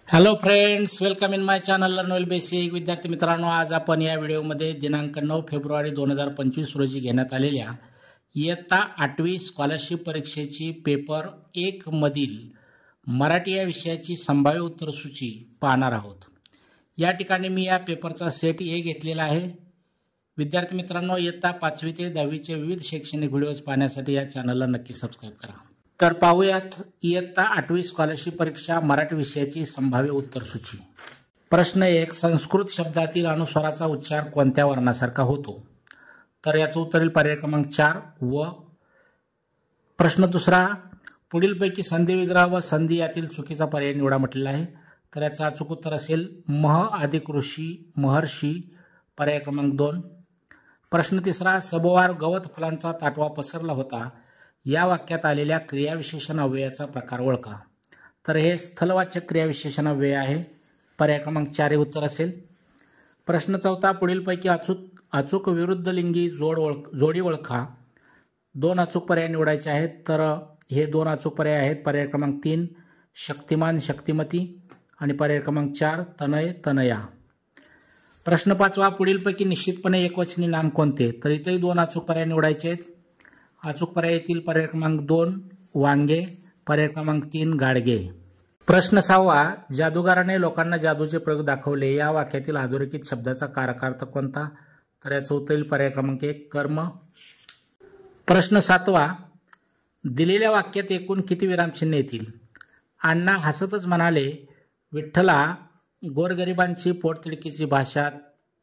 Hello friends, welcome in my channel learn well basic. विद्यार्थी मित्रांनो, आज आपण या व्हिडिओमध्ये दिनांक 9 फेब्रुवारी 2025 रोजी घेण्यात आलेल्या इयत्ता 8वी स्कॉलरशिप परीक्षेची पेपर 1 मधील मराठी या विषयाची संभाव्य उत्तरसूची पाहणार आहोत. या ठिकाणी मी या पेपरचा सेट ए घेतलेला आहे. विद्यार्थी मित्रांनो, इयत्ता 5वी ते 10वीचे विविध शैक्षणिक व्हिडिओज पाहण्यासाठी या चॅनलला नक्की सबस्क्राईब करा. तर पाहूयात इयत्ता 8वी स्कॉलरशिप परीक्षा मराठी विषयाची संभाव्य उत्तरसूची. प्रश्न 1. संस्कृत शब्दातील अनुस्वाराचा उच्चार कोणत्या वर्णासारखा होतो? तर याचं उत्तर येईल पर्याय क्रमांक 4 व. प्रश्न 2. पुढीलपैकी संधी विग्रह व संधी यातील चुकीचा पर्याय निवडा म्हटलेला आहे. तर याचं अचूक उत्तर असेल मह अधिक ऋषी महर्षी, पर्याय क्रमांक 2. प्रश्न 3. सभोवार गवत फुलांचा ताटवा पसरला होता या वाक्यात आलेल्या क्रियाविशेषण अव्ययाचा प्रकार ओळखा. तर हे स्थलवाचक क्रियाविशेषण अव्यय आहे. पर्याय क्रमांक 4 हे उत्तर असेल. प्रश्न 4. पुढीलपैकी अचूक विरुद्ध लिंगी जोडी ओळखा. 2 अचूक पर्याय निवडायचे आहेत. तर हे 2 अचूक पर्याय आहेत. पर्याय क्रमांक 3 शक्तिमान शक्तिमती आणि पर्याय क्रमांक 4 तनय तनया. प्रश्न 5. पुढीलपैकी निश्चितपणे एकवचनी नाम कोणते? तर इथेही 2 अचूक पर्याय निवडायचे आहेत. अचूक पर्याय येतील पर्याय क्रमांक 2 वांगे, पर्याय क्रमांक 3 गाडगे. प्रश्न 6. जादूगाराने लोकांना जादूचे प्रयोग दाखवले या वाक्यातील अधोरेखित शब्दाचा कारकार्थ कोणता? तर याचं उत्तर येईल पर्याय क्रमांक 1 कर्म. प्रश्न 7. दिलेल्या वाक्यात एकूण किती विरामचिन्हे येतील? अण्णा हसतच म्हणाले, विठ्ठला, गोरगरिबांची पोटतिडकीची भाषा,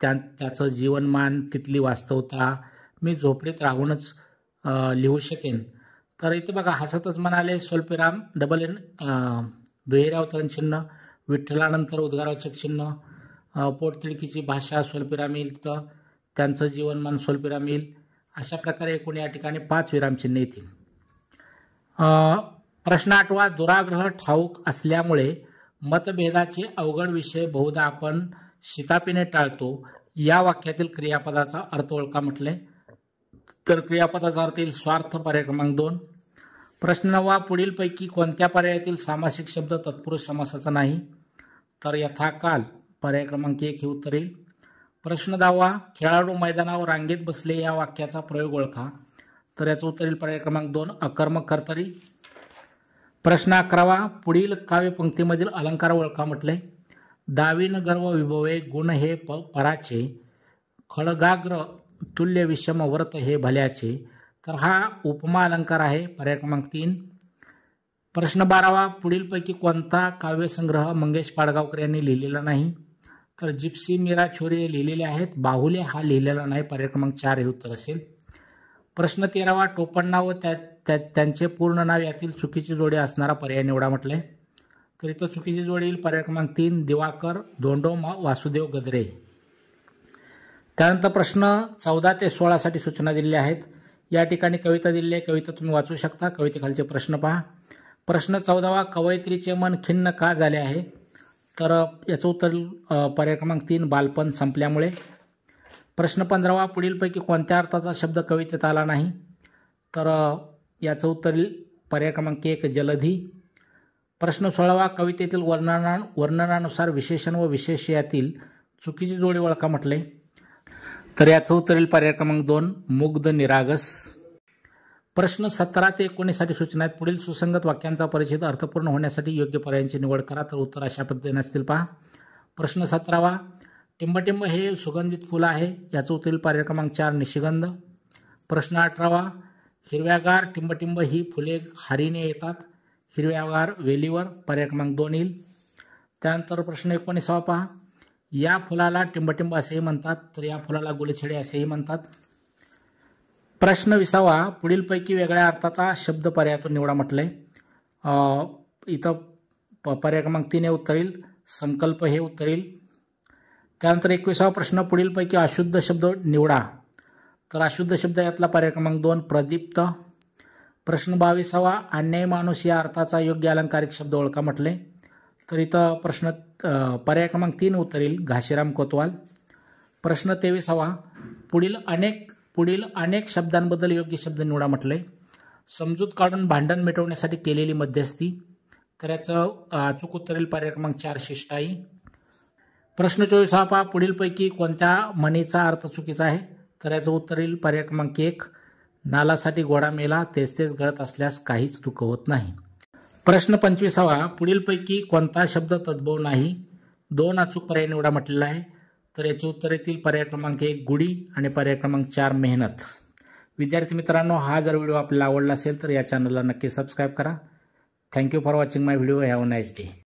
त्याचं जीवनमान, तिथली वास्तवता मी झोपडीत राहूनच लिहू शकेन. तर इथे बघा, हसतच म्हणाले स्वल्पविराम डबल एन दुहेरी अवतरण चिन्ह, विठ्ठलानंतर उद्गारवाचक चिन्ह, पोटतिडकीची भाषा स्वल्पविराम येईल, तिथं त्यांचं जीवनमान स्वल्पविराम येईल. अशा प्रकारे एकूण या ठिकाणी 5 विरामचिन्हे येतील. प्रश्न 8. दुराग्रह ठाऊक असल्यामुळे मतभेदाचे अवघड विषय बहुधा आपण शितापीने टाळतो या वाक्यातील क्रियापदाचा अर्थ ओळखा म्हटले. तर क्रियापदाचा अर्थ येईल स्वार्थ, पर्याय क्रमांक 2. प्रश्न 9. पुढीलपैकी कोणत्या पर्यायातील सामासिक शब्द तत्पुरुष समासाचा नाही? तर यथाकाल, पर्याय क्रमांक 1 हे उत्तर येईल. प्रश्न 10. खेळाडू मैदानावर रांगेत बसले या वाक्याचा प्रयोग ओळखा. तर याचं उत्तर येईल पर्याय क्रमांक 2 अकर्मक कर्तरी. प्रश्न 11. पुढील काव्यपंक्तीमधील अलंकार ओळखा म्हटले. दावीन गर्व विभवे गुण हे पराचे, खळगाग्र तुल्य विषम व्रत हे भल्याचे. तर हा उपमा अलंकार आहे, पर्याय क्रमांक 3. प्रश्न 12. पुढीलपैकी कोणता काव्यसंग्रह मंगेश पाडगावकर यांनी लिहिलेला नाही? तर जिप्सी मीरा छोरी हे लिहिलेले आहेत. बाहुले हा लिहिलेला नाही, पर्याय क्रमांक 4 हे उत्तर असेल. प्रश्न 13. टोपणनाव व त्यांचे पूर्ण नाव यातील चुकीची जोडी असणारा पर्याय निवडा म्हटले. तर इथं चुकीची जोडी येईल पर्याय क्रमांक 3 दिवाकर धोंडो वासुदेव गद्रे. त्यानंतर प्रश्न 14 ते 16 साठी सूचना दिलेल्या आहेत. या ठिकाणी कविता दिलेली आहे, कविता तुम्ही वाचू शकता. कवितेखालचे प्रश्न पहा. प्रश्न 14. कवयित्रीचे मन खिन्न का झाले आहे? तर याचं उत्तर पर्याय क्रमांक 3 बालपण संपल्यामुळे. प्रश्न 15. पुढीलपैकी कोणत्या अर्थाचा शब्द कवितेत आला नाही? तर याचं उत्तर पर्याय क्रमांक 1 जलधी. प्रश्न 16. कवितेतील वर्णनानुसार विशेषण व विशेष यातील चुकीची जोडी ओळखा म्हटले. तर याचं उत्तर येईल पर्याय क्रमांक 2 मुग्ध निरागस. प्रश्न 17 ते 19 साठी सूचना आहेत. पुढील सुसंगत वाक्यांचा परिच्छेद अर्थपूर्ण होण्यासाठी योग्य पर्यायांची निवड करा. तर उत्तर अशा पद्धतीने असतील पहा. प्रश्न 17. टिंबटिंब हे सुगंधित फुल आहे. याचं उत्तर येईल पर्याय क्रमांक 4 निशिगंध. प्रश्न 18. हिरव्यागार टिंबटिंब ही फुले हारीने येतात. हिरव्यागार वेलीवर, पर्याय क्रमांक 2 येईल. त्यानंतर प्रश्न 19 पहा. या फुलाला टिंबटिंब असेही म्हणतात. तर या फुलाला गुलछडे असेही म्हणतात. प्रश्न 20. पुढीलपैकी वेगळ्या अर्थाचा शब्द पर्यायातून निवडा म्हटले. इथं पर्याय क्रमांक 3 हे उत्तर येईल. संकल्प हे उत्तर येईल. त्यानंतर 21 प्रश्न. पुढीलपैकी अशुद्ध शब्द निवडा. तर अशुद्ध शब्द यातला पर्याय क्रमांक 2 प्रदीप्त. प्रश्न 22. अन्याय माणूस या अर्थाचा योग्य अलंकारिक शब्द ओळखा म्हटले. तर इथं प्रश्न पर्याय क्रमांक 3 उत्तर येईल घाशीराम कोतवाल. प्रश्न 23. पुढील अनेक शब्दांबद्दल योग्य शब्द निवडा म्हटले. समजूत काढून भांडण मिटवण्यासाठी केलेली मध्यस्थी. तर याचं अचूक उत्तर येईल पर्याय क्रमांक 4 शिष्टाई. प्रश्न 24 पहा, पुढीलपैकी कोणत्या म्हणीचा अर्थ चुकीचा आहे? तर याचं उत्तर येईल पर्याय क्रमांक 1 नालासाठी घोडा मेला, तेच तेच गळत असल्यास काहीच दुःख होत नाही. प्रश्न 25 पुढीलपैकी कोणता शब्द तद्भव नाही? 2 अचूक पर्याय निवडा म्हटलेला आहे. तर याचे उत्तर येतील पर्याय क्रमांक 1 गुढी आणि पर्याय क्रमांक 4 मेहनत. विद्यार्थी मित्रांनो, हा जर व्हिडिओ आपल्याला आवडला असेल तर या चॅनलला नक्की सबस्क्राईब करा. Thank you for watching my video. Have a nice day.